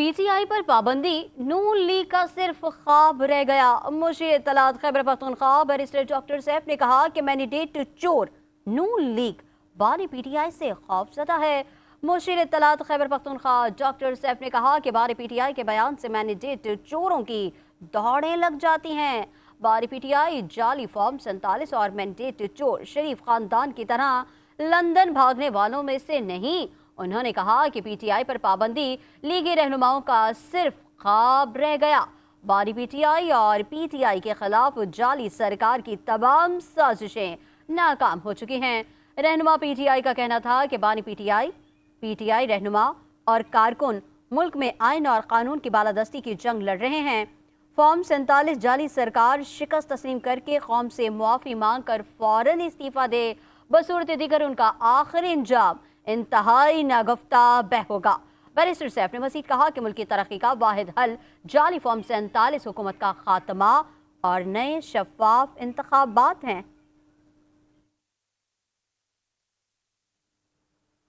P T I पर पाबंदी नून league का सिर्फ ख्वाब रह गया। मुशीर इत्तलात खैबर पख्तूनख्वा बैरिस्टर डॉक्टर सैफ ने कहा कि मैंडेट चोर नून लीग बानी पी टी आई से खौफजदा है। मुशीर इत्तलात खैबर पख्तूनख्वा डॉक्टर सैफ ने कहा कि बानी पी टी आई के बयान से मैंडेट चोरों की दौड़ें लग जाती हैं। बानी पी टी आई जाली फॉर्म 47 और मैंडेट चोर शरीफ खानदान की तरह लंदन भागने वालों में से नहीं। उन्होंने कहा कि पीटीआई पर पाबंदी लीगी रहनुमाओं का सिर्फ ख्वाब रह गया। बानी पीटीआई और पीटीआई के खिलाफ जाली सरकार की तमाम साजिशें नाकाम हो चुकी हैं। रहनुमा पीटीआई का कहना था कि बानी पीटीआई रहनुमा और कारकुन मुल्क में आइन और कानून की बालादस्ती की जंग लड़ रहे हैं। फॉर्म 47 जाली सरकार शिकस्त तस्लीम करके कौम से मुआफ़ी मांग कर फौरन इस्तीफा दे। बसूरत दिगर उनका आखिरी इंजाम इंतहाई नागफ्ता बह होगा। बैरिस्टर सैफ ने मज़ीद कहा कि मुल्क की तरक्की का वाहिद हल जाली फॉर्म 47 हुकूमत का खात्मा और नए शफाफ इंतखाबात हैं।